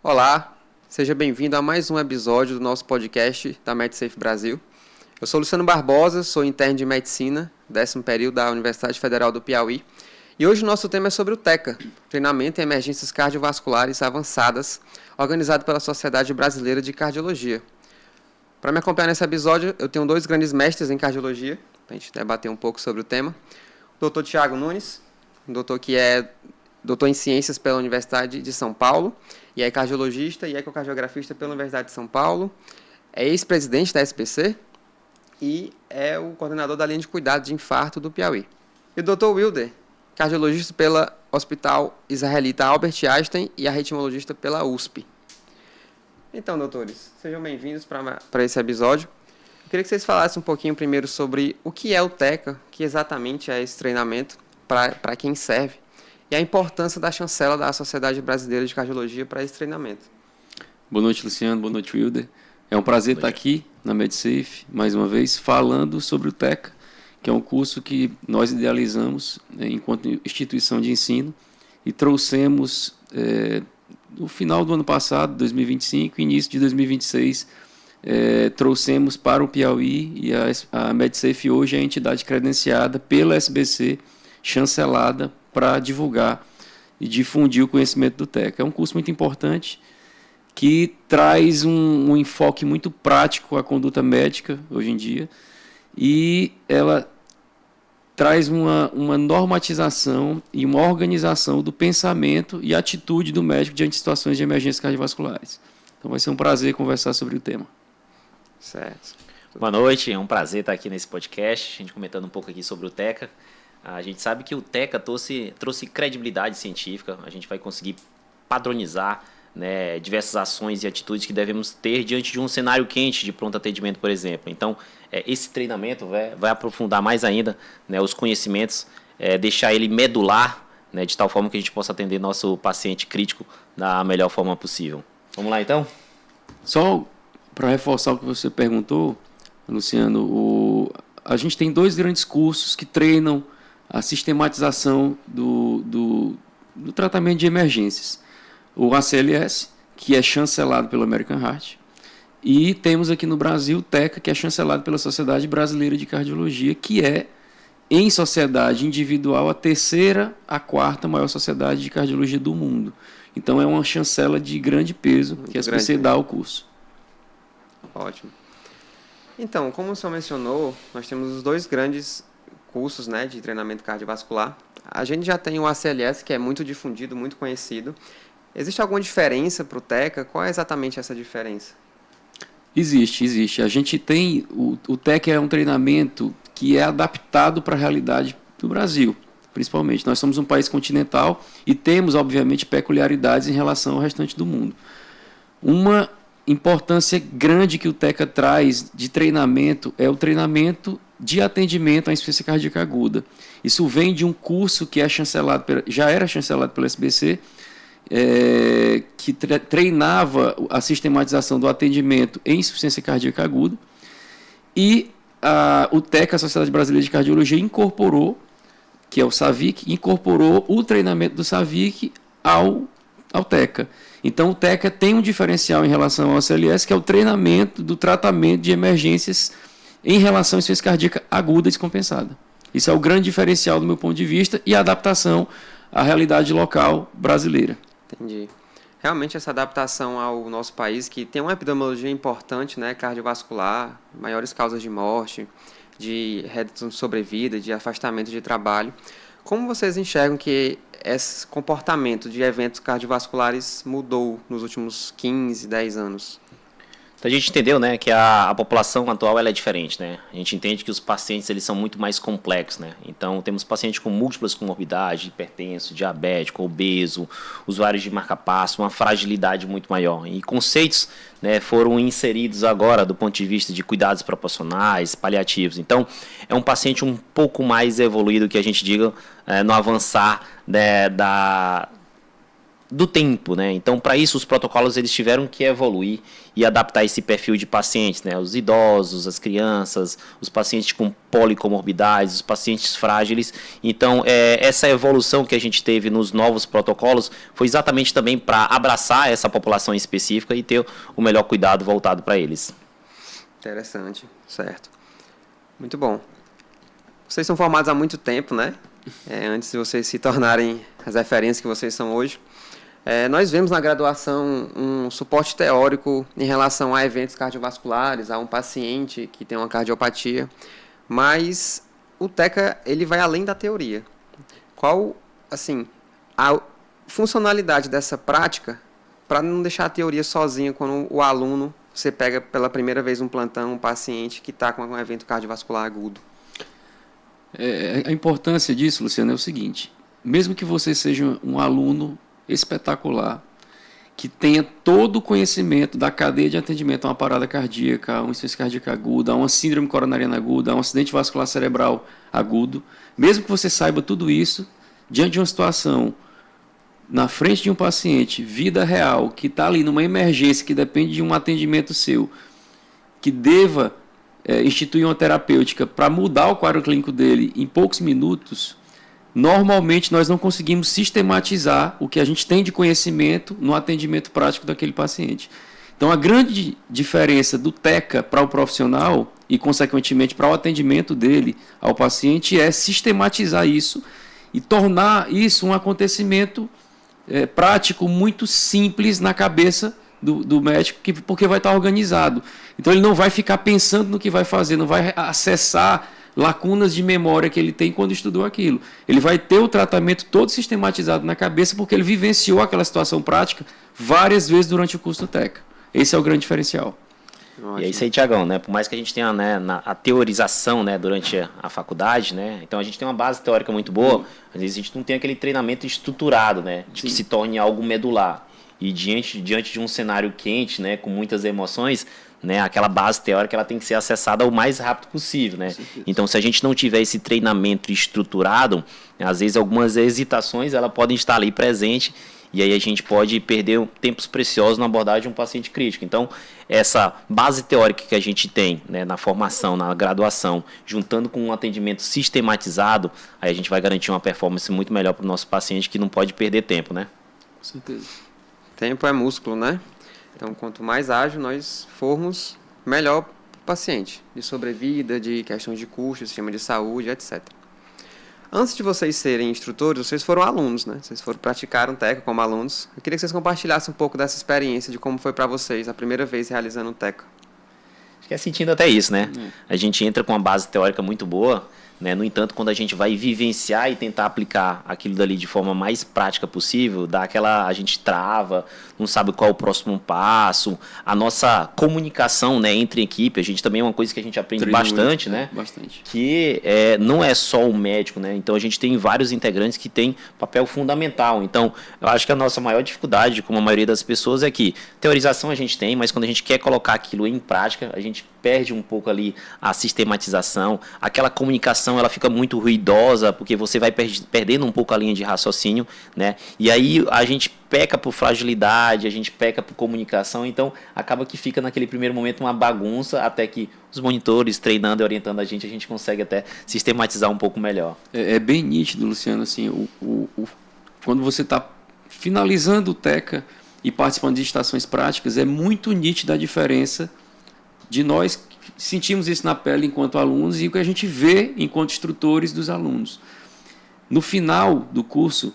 Olá, seja bem-vindo a mais um episódio do nosso podcast da MedSafe Brasil. Eu sou Luciano Barbosa, sou interno de Medicina, 10º período da Universidade Federal do Piauí. E hoje o nosso tema é sobre o TECA, Treinamento em Emergências Cardiovasculares Avançadas, organizado pela Sociedade Brasileira de Cardiologia. Para me acompanhar nesse episódio, eu tenho dois grandes mestres em cardiologia, para a gente debater um pouco sobre o tema. O Dr. Tiago Nunes, um doutor que é doutor em Ciências pela Universidade de São Paulo, e é cardiologista e ecocardiografista pela Universidade de São Paulo, é ex-presidente da SBC e é o coordenador da linha de cuidado de infarto do Piauí. E o Dr. Wilder, cardiologista pela Hospital Israelita Albert Einstein e arritmologista pela USP. Então, doutores, sejam bem-vindos para esse episódio. Eu queria que vocês falassem um pouquinho primeiro sobre o que é o TECA, o que exatamente é esse treinamento, para quem serve, e a importância da chancela da Sociedade Brasileira de Cardiologia para esse treinamento. Boa noite, Luciano. Boa noite, Wilder. É um prazer estar aqui na MedSafe, mais uma vez, falando sobre o TECA, que é um curso que nós idealizamos enquanto instituição de ensino e trouxemos no final do ano passado, 2025, início de 2026, trouxemos para o Piauí, e a MedSafe hoje é a entidade credenciada pela SBC, chancelada para divulgar e difundir o conhecimento do TECA. É um curso muito importante que traz um enfoque muito prático à conduta médica hoje em dia, e ela traz uma normatização e uma organização do pensamento e atitude do médico diante de situações de emergências cardiovasculares. Então vai ser um prazer conversar sobre o tema. Certo. Boa noite, é um prazer estar aqui nesse podcast, a gente comentando um pouco aqui sobre o TECA. A gente sabe que o TECA trouxe credibilidade científica, a gente vai conseguir padronizar, né, diversas ações e atitudes que devemos ter diante de um cenário quente de pronto atendimento, por exemplo. Então, esse treinamento vai aprofundar mais ainda, né, os conhecimentos, deixar ele medular, né, de tal forma que a gente possa atender nosso paciente crítico da melhor forma possível. Vamos lá, então? Só para reforçar o que você perguntou, Luciano, a gente tem dois grandes cursos que treinam a sistematização do tratamento de emergências. O ACLS, que é chancelado pelo American Heart, e temos aqui no Brasil o TECA, que é chancelado pela Sociedade Brasileira de Cardiologia, que é, em sociedade individual, a terceira, a quarta maior sociedade de cardiologia do mundo. Então é uma chancela de grande peso que a SBC dá ao curso. Ótimo. Então, como o senhor mencionou, nós temos os dois grandes cursos, né, de treinamento cardiovascular. A gente já tem o ACLS, que é muito difundido, muito conhecido. Existe alguma diferença para o TECA? Qual é exatamente essa diferença? Existe. A gente tem... O TECA é um treinamento que é adaptado para a realidade do Brasil, principalmente. Nós somos um país continental e temos, obviamente, peculiaridades em relação ao restante do mundo. Uma importância grande que o TECA traz de treinamento é o treinamento de atendimento à insuficiência cardíaca aguda. Isso vem de um curso que já era chancelado pela SBC, que treinava a sistematização do atendimento em insuficiência cardíaca aguda, e o TECA, a Sociedade Brasileira de Cardiologia, incorporou, que é o SAVIC, incorporou o treinamento do SAVIC ao TECA. Então o TECA tem um diferencial em relação ao CLS, que é o treinamento do tratamento de emergências em relação à insuficiência cardíaca aguda descompensada. Isso é o grande diferencial do meu ponto de vista e a adaptação à realidade local brasileira. Entendi. Realmente essa adaptação ao nosso país, que tem uma epidemiologia importante, né, cardiovascular, maiores causas de morte, de redução de sobrevida, de afastamento de trabalho. Como vocês enxergam que esse comportamento de eventos cardiovasculares mudou nos últimos 15, 10 anos? Então a gente entendeu, né, que a população atual ela é diferente, né? A gente entende que os pacientes eles são muito mais complexos, né? Então temos pacientes com múltiplas comorbidades, hipertenso, diabético, obeso, usuários de marca-passo, uma fragilidade muito maior. E conceitos, né, foram inseridos agora do ponto de vista de cuidados proporcionais, paliativos. Então é um paciente um pouco mais evoluído, que a gente diga, no avançar, né, do tempo, né? Então, para isso, os protocolos eles tiveram que evoluir e adaptar esse perfil de pacientes, né? Os idosos, as crianças, os pacientes com policomorbidades, os pacientes frágeis. Então, essa evolução que a gente teve nos novos protocolos foi exatamente também para abraçar essa população específica e ter o melhor cuidado voltado para eles. Interessante, certo. Muito bom. Vocês são formados há muito tempo, né? Antes de vocês se tornarem as referências que vocês são hoje. Nós vemos na graduação um suporte teórico em relação a eventos cardiovasculares, a um paciente que tem uma cardiopatia, mas o TECA ele vai além da teoria. Qual, assim, a funcionalidade dessa prática para não deixar a teoria sozinha quando o aluno, você pega pela primeira vez um plantão, um paciente que está com um evento cardiovascular agudo? A importância disso, Luciano, é o seguinte: mesmo que você seja um aluno espetacular, que tenha todo o conhecimento da cadeia de atendimento a uma parada cardíaca, a uma insuficiência cardíaca aguda, a uma síndrome coronariana aguda, a um acidente vascular cerebral agudo, mesmo que você saiba tudo isso, diante de uma situação na frente de um paciente, vida real, que está ali numa emergência, que depende de um atendimento seu, que deva instituir uma terapêutica para mudar o quadro clínico dele em poucos minutos, normalmente nós não conseguimos sistematizar o que a gente tem de conhecimento no atendimento prático daquele paciente. Então, a grande diferença do TECA para o profissional e, consequentemente, para o atendimento dele ao paciente é sistematizar isso e tornar isso um acontecimento prático muito simples na cabeça do médico, porque vai estar organizado. Então, ele não vai ficar pensando no que vai fazer, não vai acessar lacunas de memória que ele tem quando estudou aquilo. Ele vai ter o tratamento todo sistematizado na cabeça porque ele vivenciou aquela situação prática várias vezes durante o curso do TECA. Esse é o grande diferencial. Ótimo. E é isso aí, Tiagão, né? Por mais que a gente tenha, né, a teorização, né, durante a faculdade, né? Então a gente tem uma base teórica muito boa, às vezes a gente não tem aquele treinamento estruturado, né? De que se torne algo medular. E diante de um cenário quente, né, com muitas emoções, né, aquela base teórica ela tem que ser acessada o mais rápido possível, né? Então, se a gente não tiver esse treinamento estruturado, às vezes algumas hesitações ela podem estar ali presente e aí a gente pode perder tempos preciosos na abordagem de um paciente crítico. Então, essa base teórica que a gente tem, né, na formação, na graduação, juntando com um atendimento sistematizado, aí a gente vai garantir uma performance muito melhor para o nosso paciente que não pode perder tempo, né? Com certeza. Tempo é músculo, né? Então, quanto mais ágil nós formos, melhor para o paciente, de sobrevida, de questões de custo, sistema de saúde, etc. Antes de vocês serem instrutores, vocês foram alunos, né? Vocês praticaram TECA como alunos. Eu queria que vocês compartilhassem um pouco dessa experiência, de como foi para vocês a primeira vez realizando o TECA. Acho que é sentindo até isso, né? A gente entra com uma base teórica muito boa, né? No entanto, quando a gente vai vivenciar e tentar aplicar aquilo dali de forma mais prática possível, a gente trava, não sabe qual é o próximo passo, a nossa comunicação, né, entre equipe, a gente também é uma coisa que a gente aprende bastante, né? Bastante. Que não é só o médico, né? Então a gente tem vários integrantes que têm papel fundamental. Então, eu acho que a nossa maior dificuldade, como a maioria das pessoas, é que teorização a gente tem, mas quando a gente quer colocar aquilo em prática, a gente perde um pouco ali a sistematização, aquela comunicação ela fica muito ruidosa, porque você vai perdendo um pouco a linha de raciocínio, né? E aí a gente peca por fragilidade, a gente peca por comunicação, então acaba que fica naquele primeiro momento uma bagunça, até que os monitores treinando e orientando a gente consegue até sistematizar um pouco melhor. É bem nítido, Luciano, assim, quando você está finalizando o TECA e participando de estações práticas, é muito nítida a diferença de nós sentimos isso na pele enquanto alunos e o que a gente vê enquanto instrutores dos alunos. No final do curso,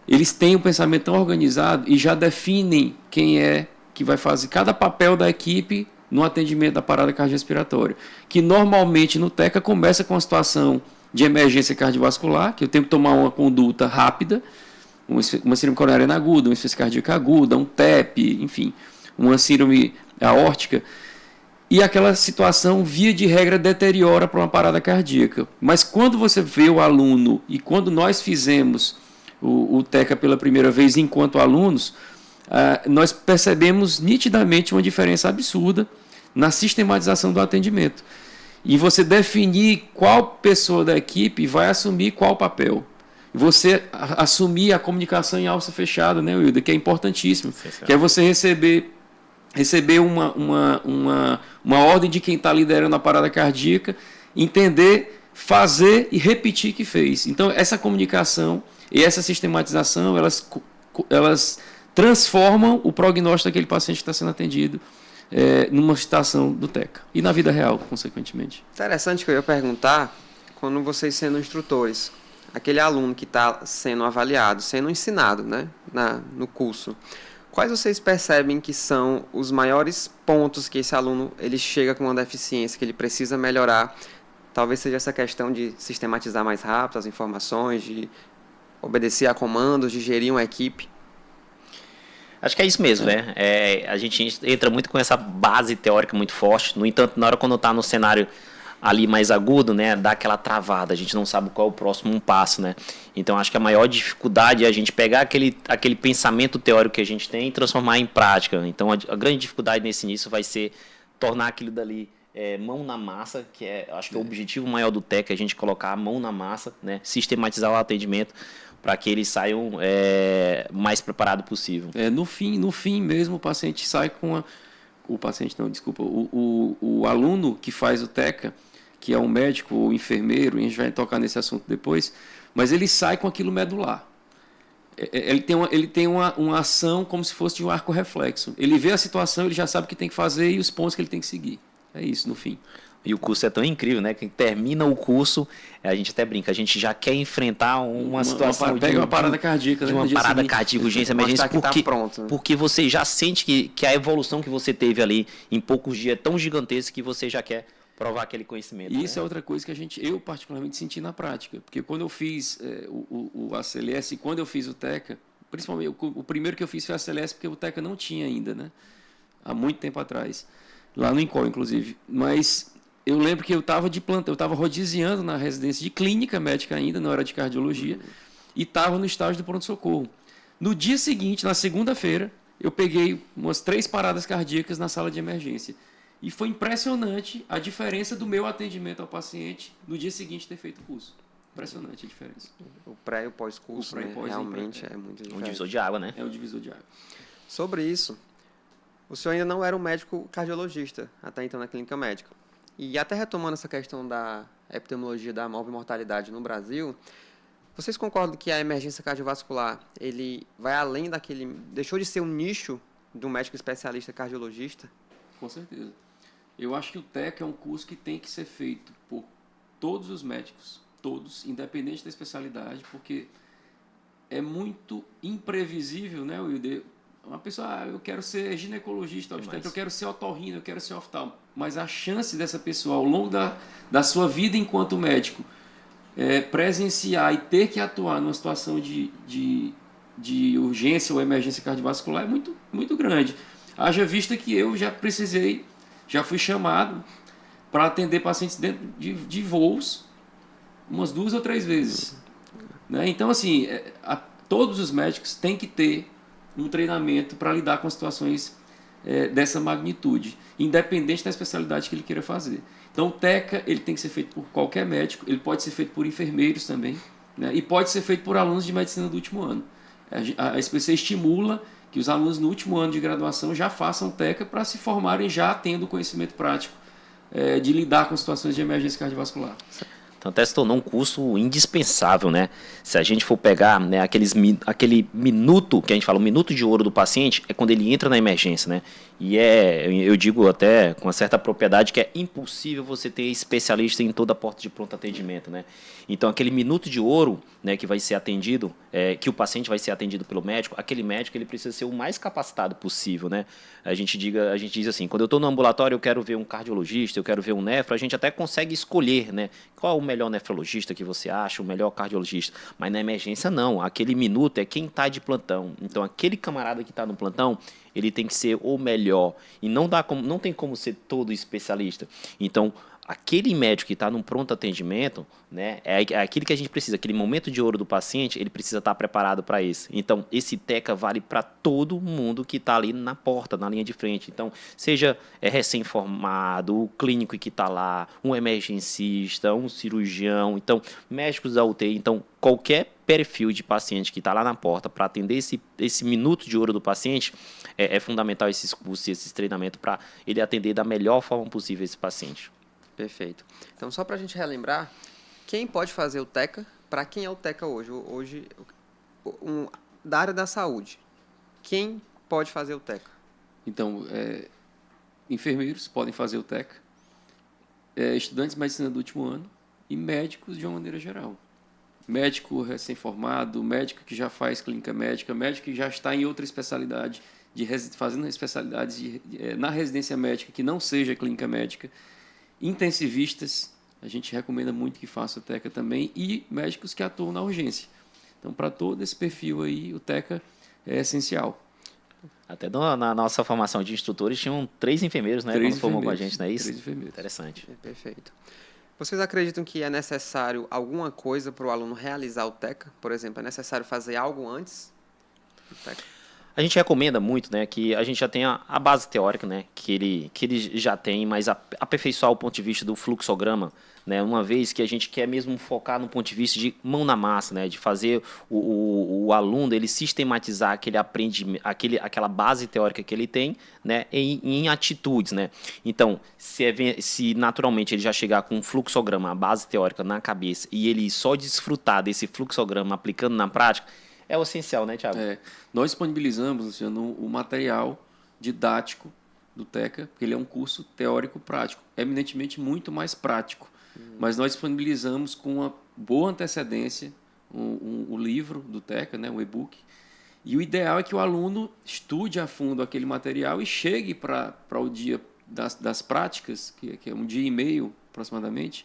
eles têm um pensamento tão organizado e já definem quem é que vai fazer cada papel da equipe no atendimento da parada cardiorrespiratória, que normalmente no TECA começa com uma situação de emergência cardiovascular, que eu tenho que tomar uma conduta rápida, uma síndrome coronariana aguda, uma insuficiência cardíaca aguda, um TEP, enfim, uma síndrome aórtica. E aquela situação, via de regra, deteriora para uma parada cardíaca. Mas quando você vê o aluno, e quando nós fizemos o TECA pela primeira vez enquanto alunos, nós percebemos nitidamente uma diferença absurda na sistematização do atendimento. E você definir qual pessoa da equipe vai assumir qual papel. você assumir a comunicação em alça fechada, né, Wilder, que é importantíssimo, que é você receber uma ordem de quem está liderando a parada cardíaca, entender, fazer e repetir que fez. Então, essa comunicação e essa sistematização, elas transformam o prognóstico daquele paciente que está sendo atendido numa situação do TECA. E na vida real, consequentemente. Interessante que eu ia perguntar, quando vocês sendo instrutores, aquele aluno que está sendo avaliado, sendo ensinado, né, no curso, quais vocês percebem que são os maiores pontos que esse aluno ele chega com uma deficiência, que ele precisa melhorar? Talvez seja essa questão de sistematizar mais rápido as informações, de obedecer a comandos, de gerir uma equipe. Acho que é isso mesmo, né? A gente entra muito com essa base teórica muito forte. No entanto, na hora quando está no cenário ali mais agudo, né, dá aquela travada, a gente não sabe qual é o próximo passo, né? Então acho que a maior dificuldade é a gente pegar aquele pensamento teórico que a gente tem e transformar em prática. Então a grande dificuldade nesse início vai ser tornar aquilo dali mão na massa, que acho que é o objetivo maior do TEC, é a gente colocar a mão na massa, né, sistematizar o atendimento para que eles saiam mais preparado possível. No fim mesmo o paciente sai com o aluno que faz o TECA, que é um médico ou enfermeiro, e a gente vai tocar nesse assunto depois, mas ele sai com aquilo medular. Ele tem uma ação como se fosse de um arco reflexo. Ele vê a situação, ele já sabe o que tem que fazer e os pontos que ele tem que seguir. É isso, no fim. E o curso é tão incrível, né? Que termina o curso, a gente até brinca, a gente já quer enfrentar uma situação pega uma parada cardíaca, de uma parada cardíaca, urgência, emergência, porque você já sente que a evolução que você teve ali em poucos dias é tão gigantesca que você já quer provar aquele conhecimento. E isso é outra coisa que eu particularmente senti na prática, porque quando eu fiz o ACLS e quando eu fiz o TECA, principalmente o primeiro que eu fiz foi o ACLS porque o TECA não tinha ainda, né? Há muito tempo atrás, lá no INCOL, inclusive. Mas eu lembro que eu estava de plantão, eu estava rodiziando na residência de clínica médica ainda, na hora de cardiologia, e estava no estágio do pronto-socorro. No dia seguinte, na segunda-feira, eu peguei umas 3 paradas cardíacas na sala de emergência. E foi impressionante a diferença do meu atendimento ao paciente no dia seguinte ter feito o curso. Impressionante a diferença. O pré e o pós-curso, né? Realmente é muito diferente. É um divisor de água, né? É um divisor de água. Sobre isso, o senhor ainda não era um médico cardiologista até então na clínica médica. E até retomando essa questão da epidemiologia da morbimortalidade no Brasil, vocês concordam que a emergência cardiovascular, ele vai além daquele... Deixou de ser um nicho de um médico especialista cardiologista? Com certeza. Eu acho que o TEC é um curso que tem que ser feito por todos os médicos, todos, independente da especialidade, porque é muito imprevisível, né, Wilder? Uma pessoa, eu quero ser ginecologista, obstetra, eu quero ser otorrino, eu quero ser oftalmo. Mas a chance dessa pessoa, ao longo da sua vida enquanto médico, presenciar e ter que atuar numa situação de urgência ou emergência cardiovascular é muito, muito grande. Haja vista que eu já fui chamado para atender pacientes dentro de voos umas 2 ou 3 vezes. Né? Então, assim, todos os médicos têm que ter um treinamento para lidar com situações dessa magnitude, independente da especialidade que ele queira fazer. Então, o TECA ele tem que ser feito por qualquer médico, ele pode ser feito por enfermeiros também, né? E pode ser feito por alunos de medicina do último ano. A SPC estimula que os alunos no último ano de graduação já façam TECA para se formarem já tendo conhecimento prático de lidar com situações de emergência cardiovascular. Então até se tornou um curso indispensável, né? Se a gente for pegar, né, aquele minuto que a gente fala, o minuto de ouro do paciente, é quando ele entra na emergência, né? E eu digo até com uma certa propriedade que é impossível você ter especialista em toda a porta de pronto atendimento, né? Então aquele minuto de ouro, né, que vai ser atendido, que o paciente vai ser atendido pelo médico, aquele médico ele precisa ser o mais capacitado possível, né? A gente diz assim, quando eu estou no ambulatório eu quero ver um cardiologista, eu quero ver um nefro, a gente até consegue escolher, né? Qual é o melhor nefrologista que você acha, o melhor cardiologista. Mas na emergência não, aquele minuto é quem está de plantão. Então aquele camarada que está no plantão, ele tem que ser o melhor. E não tem como ser todo especialista. Então, aquele médico que está num pronto atendimento, né, é aquilo que a gente precisa, aquele momento de ouro do paciente, ele precisa estar preparado para isso. Então, esse TECA vale para todo mundo que está ali na porta, na linha de frente. Então, seja recém-formado, o clínico que está lá, um emergencista, um cirurgião, então, médicos da UTI. Então, qualquer perfil de paciente que está lá na porta para atender esse minuto de ouro do paciente, é fundamental esses cursos e esses treinamentos para ele atender da melhor forma possível esse paciente. Perfeito. Então, só para a gente relembrar, quem pode fazer o TECA? Para quem é o TECA hoje? Hoje, da área da saúde, quem pode fazer o TECA? Então, enfermeiros podem fazer o TECA, estudantes de medicina do último ano e médicos de uma maneira geral. Médico recém-formado, médico que já faz clínica médica, médico que já está em outra especialidade, fazendo especialidades na residência médica que não seja clínica médica, intensivistas, a gente recomenda muito que faça o TECA também, e médicos que atuam na urgência. Então, para todo esse perfil aí, o TECA é essencial. Até na nossa formação de instrutores, tinham 3 enfermeiros, né? Quando formou com a gente, não é isso? 3 enfermeiros. Interessante. Perfeito. Vocês acreditam que é necessário alguma coisa para o aluno realizar o TECA? Por exemplo, é necessário fazer algo antes do TECA? A gente recomenda muito, né, que a gente já tenha a base teórica, né, que ele já tem, mas aperfeiçoar o ponto de vista do fluxograma, né, uma vez que a gente quer mesmo focar no ponto de vista de mão na massa, né, de fazer o aluno ele sistematizar aquela base teórica que ele tem, né, em atitudes, né. Então, se naturalmente ele já chegar com um fluxograma, a base teórica na cabeça, e ele só desfrutar desse fluxograma aplicando na prática, é o essencial, né, Thiago? Nós disponibilizamos, Luciano, o material didático do TECA, porque ele é um curso teórico-prático, eminentemente muito mais prático. Mas nós disponibilizamos com uma boa antecedência o livro do TECA, né, o e-book. E o ideal é que o aluno estude a fundo aquele material e chegue para o dia das práticas, que é um dia e meio aproximadamente,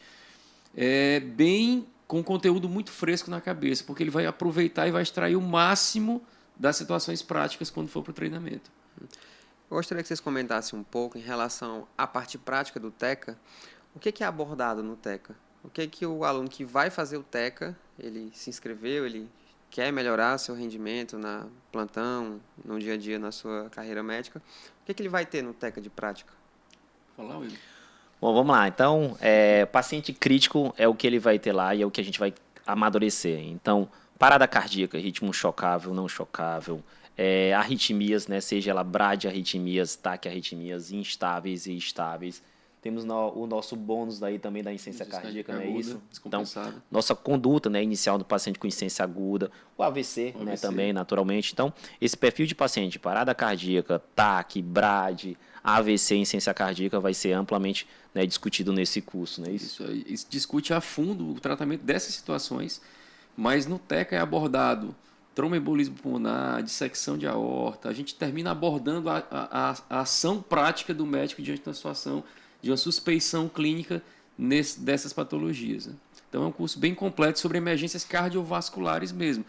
bem com conteúdo muito fresco na cabeça, porque ele vai aproveitar e vai extrair o máximo das situações práticas quando for para o treinamento. Eu gostaria que vocês comentassem um pouco em relação à parte prática do TECA. O que é abordado no TECA? O que o aluno que vai fazer o TECA, ele se inscreveu, ele quer melhorar seu rendimento na plantão, no dia a dia, na sua carreira médica, o que ele vai ter no TECA de prática? Falar, Will? Bom, vamos lá. Então, paciente crítico é o que ele vai ter lá e é o que a gente vai amadurecer. Então, parada cardíaca, ritmo chocável, não chocável, arritmias, né, seja ela bradiarritmias, taquiarritmias, instáveis e estáveis. Temos o nosso bônus daí também da insuficiência cardíaca, não é isso? Então, nossa conduta, né, inicial do paciente com insuficiência aguda, o AVC, né, também, naturalmente. Então, esse perfil de paciente, parada cardíaca, TAC, BRAD, AVC e insuficiência cardíaca vai ser amplamente, né, discutido nesse curso, não é isso? Isso discute a fundo o tratamento dessas situações, mas no TECA é abordado tromboembolismo pulmonar, dissecção de aorta. A gente termina abordando a ação prática do médico diante da situação de uma suspeição clínica dessas patologias, né? Então é um curso bem completo sobre emergências cardiovasculares mesmo.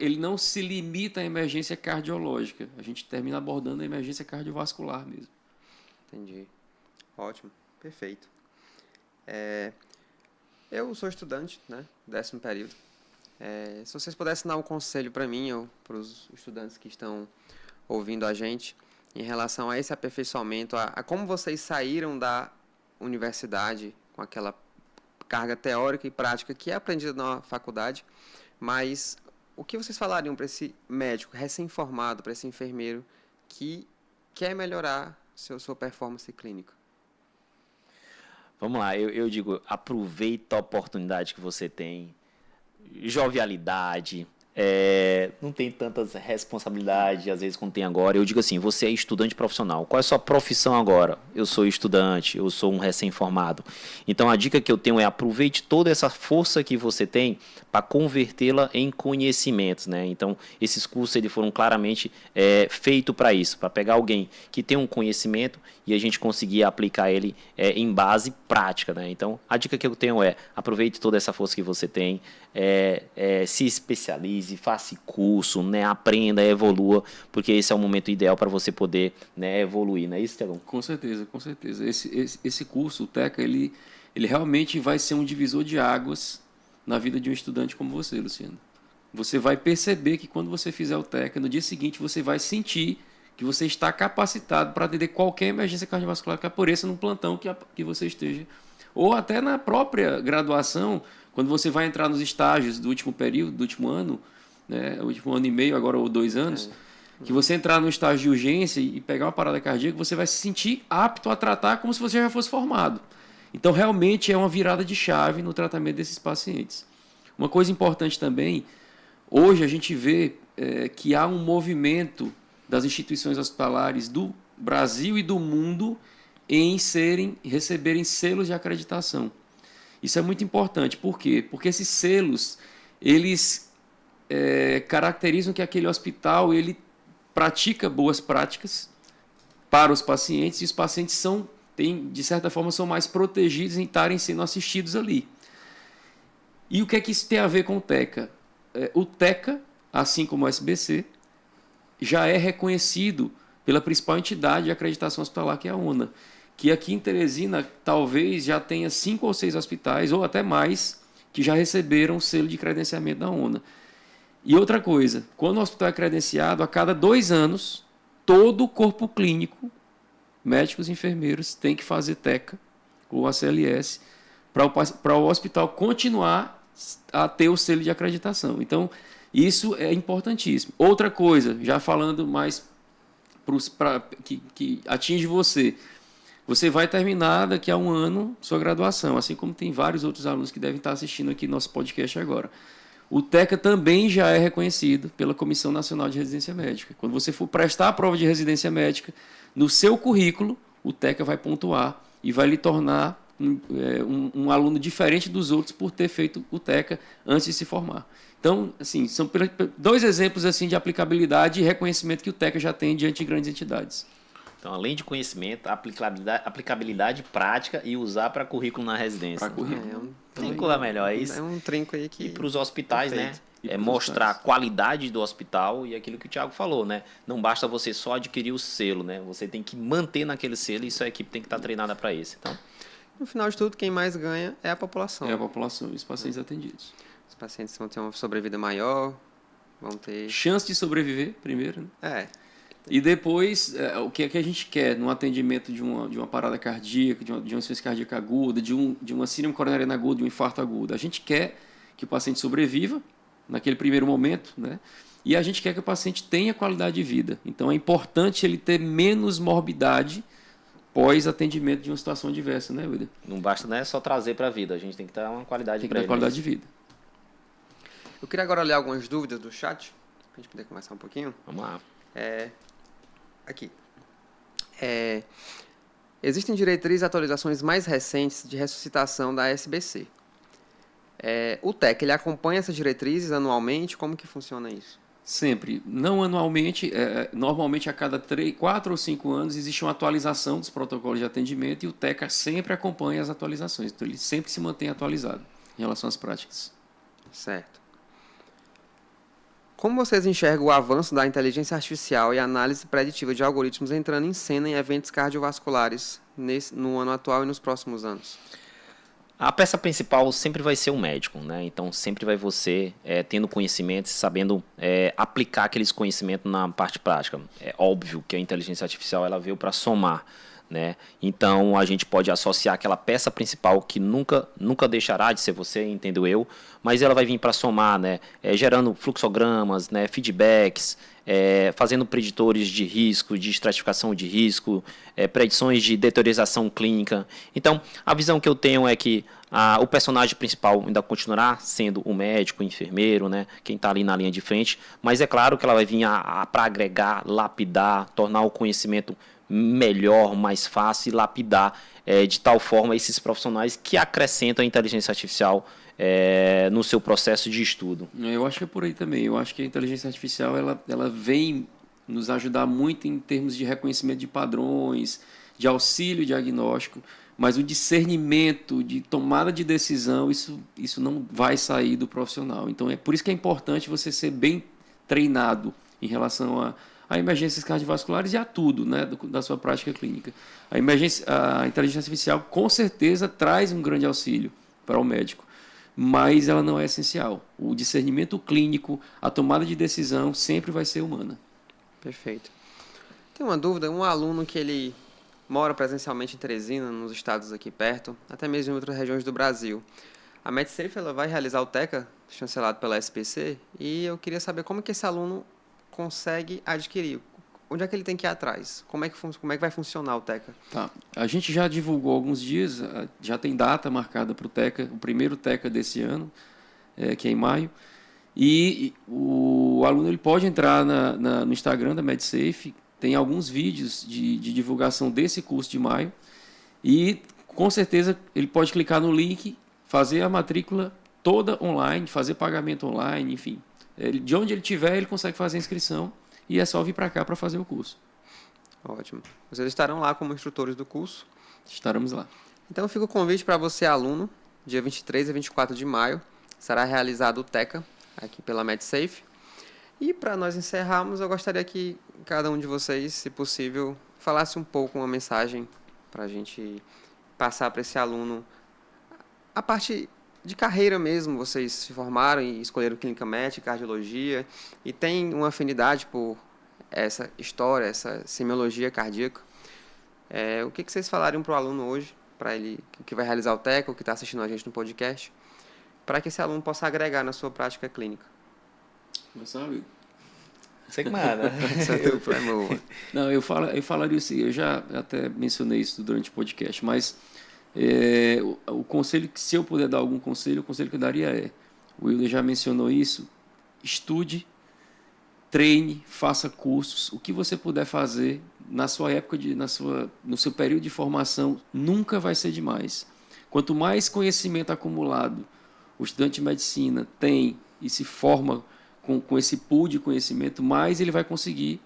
Ele não se limita à emergência cardiológica. A gente termina abordando a emergência cardiovascular mesmo. Entendi. Ótimo. Perfeito. Eu sou estudante, né? 10º período. Se vocês pudessem dar um conselho para mim ou para os estudantes que estão ouvindo a gente em relação a esse aperfeiçoamento, a como vocês saíram da universidade com aquela carga teórica e prática que é aprendida na faculdade, mas o que vocês falariam para esse médico recém-formado, para esse enfermeiro que quer melhorar sua performance clínica? Vamos lá, eu digo, aproveita a oportunidade que você tem, jovialidade, não tem tantas responsabilidades, às vezes, como tem agora. Eu digo assim, você é estudante profissional. Qual é a sua profissão agora? Eu sou estudante, eu sou um recém-formado. Então, a dica que eu tenho é aproveite toda essa força que você tem para convertê-la em conhecimentos, né? Então, esses cursos eles foram claramente feitos para isso, para pegar alguém que tem um conhecimento e a gente conseguir aplicar ele em base prática, né? Então, a dica que eu tenho é aproveite toda essa força que você tem, se especialize, faça curso, né, aprenda, evolua, porque esse é o momento ideal para você poder, né, evoluir, não é isso, Tiagão? Com certeza, com certeza. Esse curso, o TECA, ele realmente vai ser um divisor de águas na vida de um estudante como você, Luciano. Você vai perceber que quando você fizer o TECA, no dia seguinte você vai sentir que você está capacitado para atender qualquer emergência cardiovascular que apareça no plantão que você esteja Ou até na própria graduação, quando você vai entrar nos estágios do último período, do último ano, né, o último ano e meio, agora ou 2 anos, que você entrar no estágio de urgência e pegar uma parada cardíaca, você vai se sentir apto a tratar como se você já fosse formado. Então, realmente é uma virada de chave no tratamento desses pacientes. Uma coisa importante também, hoje a gente vê que há um movimento das instituições hospitalares do Brasil e do mundo em receberem selos de acreditação. Isso é muito importante. Por quê? Porque esses selos, eles caracterizam que aquele hospital ele pratica boas práticas para os pacientes e os pacientes de certa forma, são mais protegidos em estarem sendo assistidos ali. E o que é que isso tem a ver com o TECA? O TECA, assim como o SBC, já é reconhecido pela principal entidade de acreditação hospitalar, que é a UNA, que aqui em Teresina talvez já tenha 5 ou 6 hospitais, ou até mais, que já receberam o selo de credenciamento da UNA. E outra coisa, quando o hospital é credenciado, a cada 2 anos, todo o corpo clínico, médicos e enfermeiros, tem que fazer TECA ou ACLS para o hospital continuar a ter o selo de acreditação. Então, isso é importantíssimo. Outra coisa, já falando mais que atinge você, você vai terminar daqui a 1 ano sua graduação, assim como tem vários outros alunos que devem estar assistindo aqui nosso podcast agora. O TECA também já é reconhecido pela Comissão Nacional de Residência Médica. Quando você for prestar a prova de residência médica, no seu currículo, o TECA vai pontuar e vai lhe tornar um aluno diferente dos outros por ter feito o TECA antes de se formar. Então, assim, são 2 exemplos assim, de aplicabilidade e reconhecimento que o TECA já tem diante de grandes entidades. Então, além de conhecimento, aplicabilidade prática e usar para currículo na residência. Para currículo. Tem coisa melhor, é isso? É um trinco aí que... E para os hospitais, perfeito. né? Mostrar a qualidade do hospital e aquilo que o Thiago falou, né? Não basta você só adquirir o selo, né? Você tem que manter naquele selo e sua equipe tem que estar treinada para isso. Então, no final de tudo, quem mais ganha é a população. É a população e os pacientes atendidos. Os pacientes vão ter uma sobrevida maior, vão ter... Chance de sobreviver, primeiro, né? E depois, o que é que a gente quer no atendimento de uma parada cardíaca, de uma insuficiência cardíaca aguda, de uma síndrome coronariana aguda, de um infarto agudo? A gente quer que o paciente sobreviva naquele primeiro momento, né? E a gente quer que o paciente tenha qualidade de vida. Então, é importante ele ter menos morbidade pós-atendimento de uma situação adversa, né, Wilder? não basta, né, só trazer para a vida, a gente tem que dar uma qualidade Tem que para dar ele. qualidade de vida. Eu queria agora ler algumas dúvidas do chat, para a gente poder conversar um pouquinho. Vamos lá. Aqui. Existem diretrizes e atualizações mais recentes de ressuscitação da SBC. O TEC, ele acompanha essas diretrizes anualmente? Como que funciona isso? Sempre. Não anualmente, normalmente a cada 4 ou 5 anos existe uma atualização dos protocolos de atendimento e o TECA sempre acompanha as atualizações. Então, ele sempre se mantém atualizado em relação às práticas. Certo. Como vocês enxergam o avanço da inteligência artificial e análise preditiva de algoritmos entrando em cena em eventos cardiovasculares no ano atual e nos próximos anos? A peça principal sempre vai ser o médico, né? Então sempre vai você tendo conhecimento, sabendo aplicar aqueles conhecimentos na parte prática. É óbvio que a inteligência artificial ela veio para somar, né? Então a gente pode associar aquela peça principal que nunca deixará de ser você, entendo eu, mas ela vai vir para somar, né? Gerando fluxogramas, né? Feedbacks, fazendo preditores de risco, de estratificação de risco, predições de deteriorização clínica. Então, a visão que eu tenho é que o personagem principal ainda continuará sendo o médico, o enfermeiro, né? Quem está ali na linha de frente, mas é claro que ela vai vir para agregar, lapidar, tornar o conhecimento melhor, mais fácil e lapidar de tal forma esses profissionais que acrescentam a inteligência artificial no seu processo de estudo. Eu acho que é por aí também. Eu acho que a inteligência artificial ela vem nos ajudar muito em termos de reconhecimento de padrões, de auxílio diagnóstico, mas o discernimento, de tomada de decisão, isso não vai sair do profissional. Então, é por isso que é importante você ser bem treinado em relação a emergências cardiovasculares e a tudo, né, da sua prática clínica. A inteligência artificial, com certeza, traz um grande auxílio para o médico, mas ela não é essencial. O discernimento clínico, a tomada de decisão sempre vai ser humana. Perfeito. Tem uma dúvida, um aluno que ele mora presencialmente em Teresina, nos estados aqui perto, até mesmo em outras regiões do Brasil. A MedSafe ela vai realizar o TECA, chancelado pela SPC, e eu queria saber como que esse aluno consegue adquirir. Onde é que ele tem que ir atrás? Como é que vai funcionar o TECA? Tá. A gente já divulgou há alguns dias, já tem data marcada para o TECA, o primeiro TECA desse ano, que é em maio. E o aluno ele pode entrar no Instagram da MedSafe, tem alguns vídeos de divulgação desse curso de maio, e com certeza ele pode clicar no link, fazer a matrícula toda online, fazer pagamento online, enfim. De onde ele estiver, ele consegue fazer a inscrição e é só vir para cá para fazer o curso. Ótimo. Vocês estarão lá como instrutores do curso? Estaremos lá. Então fica o convite para você, aluno, dia 23 e 24 de maio, será realizado o TECA, aqui pela MedSafe. E para nós encerrarmos, eu gostaria que cada um de vocês, se possível, falasse um pouco, uma mensagem para a gente passar para esse aluno a parte de carreira mesmo. Vocês se formaram e escolheram clínica médica, cardiologia, e tem uma afinidade por essa história, essa semiologia cardíaca. O que vocês falariam para o aluno hoje, para ele que vai realizar o TECA, ou que está assistindo a gente no podcast, para que esse aluno possa agregar na sua prática clínica? Sabe? Você que manda. Não, eu falaria assim, eu já até mencionei isso durante o podcast, mas o conselho, que se eu puder dar algum conselho, o conselho que eu daria o Wilder já mencionou isso, estude, treine, faça cursos, o que você puder fazer na sua época, no seu período de formação, nunca vai ser demais. Quanto mais conhecimento acumulado o estudante de medicina tem e se forma com esse pool de conhecimento, mais ele vai conseguir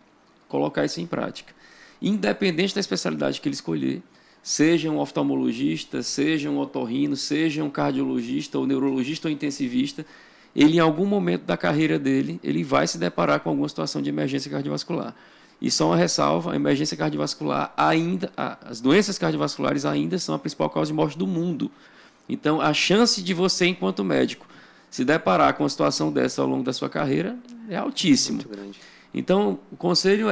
colocar isso em prática. Independente da especialidade que ele escolher, seja um oftalmologista, seja um otorrino, seja um cardiologista, ou neurologista ou intensivista, ele em algum momento da carreira dele, ele vai se deparar com alguma situação de emergência cardiovascular. E só uma ressalva, a emergência cardiovascular as doenças cardiovasculares ainda são a principal causa de morte do mundo. Então, a chance de você, enquanto médico, se deparar com uma situação dessa ao longo da sua carreira é altíssimo. Muito grande. Então, o conselho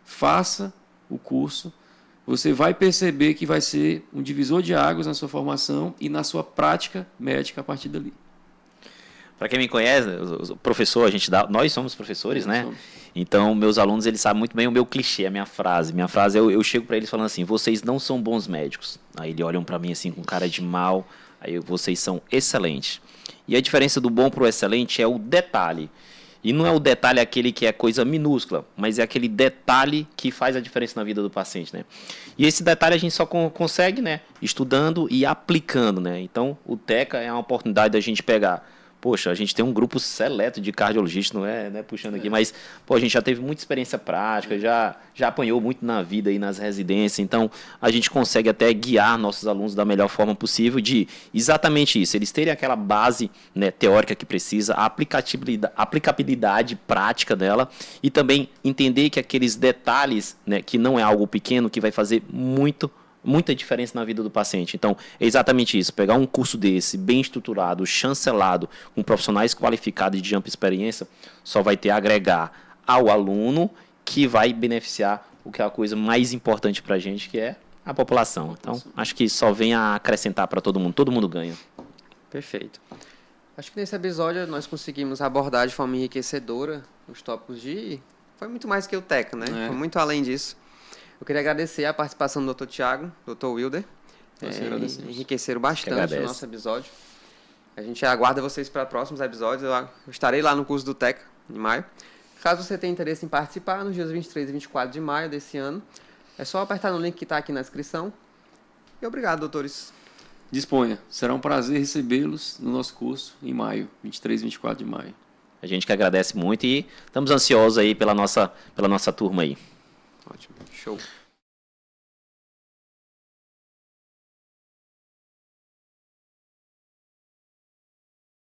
faça o curso. Você vai perceber que vai ser um divisor de águas na sua formação e na sua prática médica a partir dali. Para quem me conhece, o professor, nós somos professores, né? Então, meus alunos, eles sabem muito bem o meu clichê, a minha frase. Minha frase, eu chego para eles falando assim, vocês não são bons médicos. Aí eles olham para mim assim com cara de mal, aí vocês são excelentes. E a diferença do bom para o excelente é o detalhe. E não é o detalhe aquele que é coisa minúscula, mas é aquele detalhe que faz a diferença na vida do paciente, né? E esse detalhe a gente só consegue, né, estudando e aplicando, né? Então, o TECA é uma oportunidade da gente pegar. Poxa, a gente tem um grupo seleto de cardiologistas, não é puxando aqui, mas a gente já teve muita experiência prática, já apanhou muito na vida e nas residências, então a gente consegue até guiar nossos alunos da melhor forma possível de exatamente isso, eles terem aquela base, né, teórica que precisa, a aplicabilidade prática dela e também entender que aqueles detalhes, né, que não é algo pequeno, que vai fazer muita diferença na vida do paciente. Então, é exatamente isso. Pegar um curso desse, bem estruturado, chancelado, com profissionais qualificados de ampla experiência, só vai ter a agregar ao aluno que vai beneficiar o que é a coisa mais importante para a gente, que é a população. Então, acho que só vem a acrescentar para todo mundo ganha. Perfeito. Acho que nesse episódio nós conseguimos abordar de forma enriquecedora os tópicos Foi muito mais que o TECA, né? Foi muito além disso. Eu queria agradecer a participação do Dr. Tiago, Dr. Wilder. Enriqueceram bastante o nosso episódio. A gente aguarda vocês para próximos episódios. Eu estarei lá no curso do TECA, em maio. Caso você tenha interesse em participar, nos dias 23 e 24 de maio desse ano, é só apertar no link que está aqui na descrição. E obrigado, doutores. Disponha. Será um prazer recebê-los no nosso curso em maio, 23 e 24 de maio. A gente que agradece muito e estamos ansiosos aí pela nossa turma aí. Ótimo. Show.